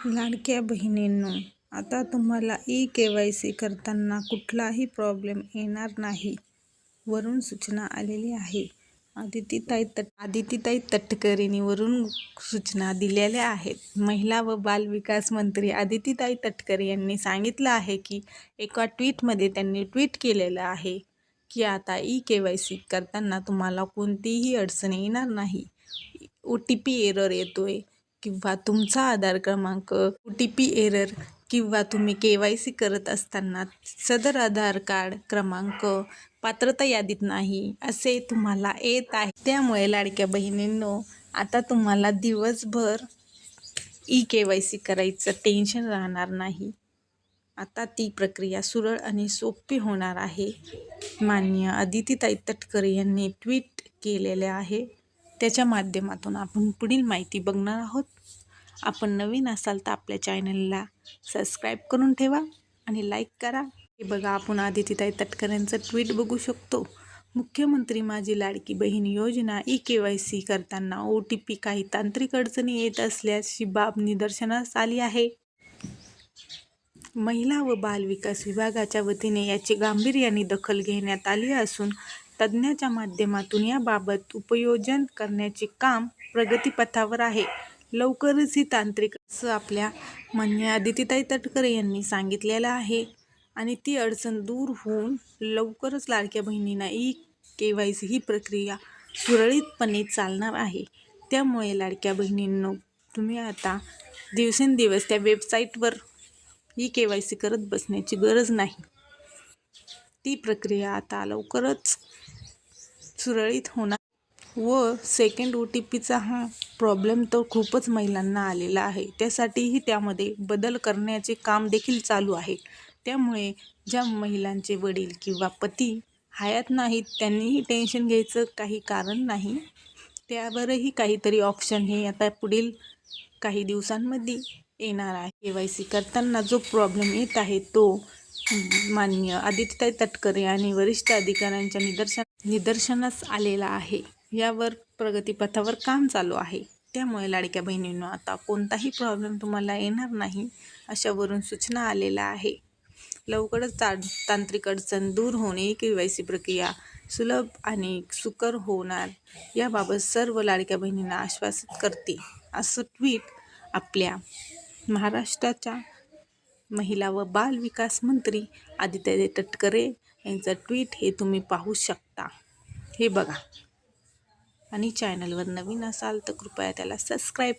लाडक्या बहिणींनो, आता तुम्हाला ई-के.वाय.सी करताना कुठलाही प्रॉब्लेम येणार नाही. वरून सूचना आलेली आहे. आदितीताई तटकरेंनी वरून सूचना दिलेल्या आहेत. महिला व बालविकास मंत्री आदितीताई तटकरे यांनी सांगितलं आहे की एका ट्विटमध्ये त्यांनी ट्विट केलेलं आहे की आता ई-के.वाय.सी करताना तुम्हाला कोणतीही अडचण येणार नाही. OTP एरर येतोय किंवा तुमचा आधार क्रमांक OTP एरर किंवा तुम्ही KYC करत असताना सदर आधार कार्ड क्रमांक पात्रता यादीत नाही असे तुम्हाला येत आहे. त्यामुळे लाडक्या बहिणींनो, आता तुम्हाला दिवसभर ई-के.वाय.सी करायचं टेन्शन राहणार नाही. आता ती प्रक्रिया सरळ आणि सोपी होणार आहे. माननीय आदितीताई तटकरे यांनी ट्विट केलेले आहे. त्याच्या माध्यमातून आपण पुढील माहिती बघणार आहोत. आपण नवीन असाल तर आपल्या चॅनलला सबस्क्राईब करून ठेवा आणि लाईक करा. हे बघा, आपण आदितीताई तटकरेंचं ट्विट बघू शकतो. मुख्यमंत्री माझी लाडकी बहीण योजना ई-के.वाय.सी करताना OTP काही तांत्रिक अडचणी येत असल्याची बाब निदर्शनास आली आहे. महिला व बालविकास विभागाच्या वतीने याची गांभीर्याने दखल घेण्यात आली असून तज्ज्ञांच्या माध्यमातून याबाबत उपाययोजना करण्याचे काम प्रगतीपथावर आहे. लवकरच ही तांत्रिक असं आपल्या माननीय आदितीताई तटकरे यांनी सांगितलेलं आहे आणि ती अडचण दूर होऊन लवकरच लाडक्या बहिणींना ई-के.वाय.सी ही प्रक्रिया सुरळीतपणे चालणार आहे. त्यामुळे लाडक्या बहिणींनो, तुम्ही आता दिवसेंदिवस त्या वेबसाईटवर ई-के.वाय.सी करत बसण्याची गरज नाही. ती प्रक्रिया आता लवकरच सुरळीत होणार व सेकंड OTPचा हा प्रॉब्लेम तर खूपच महिलांना आलेला आहे. त्यासाठीही त्यामध्ये बदल करण्याचे काम देखील चालू आहे. त्यामुळे ज्या महिलांचे वडील किंवा पती हयात नाहीत त्यांनीही टेन्शन घ्यायचं काही कारण नाही. त्यावरही काहीतरी ऑप्शन हे आता पुढील काही दिवसांमध्ये येणार आहे. के.वाय.सी करताना जो प्रॉब्लेम येत आहे तो माननीय आदितीताई तटकरे आणि वरिष्ठ अधिकाऱ्यांच्या निदर्शनास आलेला आहे. यावर प्रगतीपथावर काम चालू आहे. त्यामुळे लाडक्या बहिणींनो, आता कोणताही प्रॉब्लेम तुम्हाला येणार नाही अशावरून सूचना आलेल्या आहे. लवकरच तांत्रिक अडचण दूर होऊन ई-के.वाय.सी प्रक्रिया सुलभ आणि सुकर होणार याबाबत सर्व लाडक्या बहिणींना आश्वासित करते, असं ट्विट आपल्या महाराष्ट्राच्या महिला व बाल विकास मंत्री आदितीताई तटकरे यांचं ट्विट हे तुम्ही पाहू शकता. हे बघा, आणि चॅनलवर नवीन असाल तर कृपया त्याला सबस्क्राईब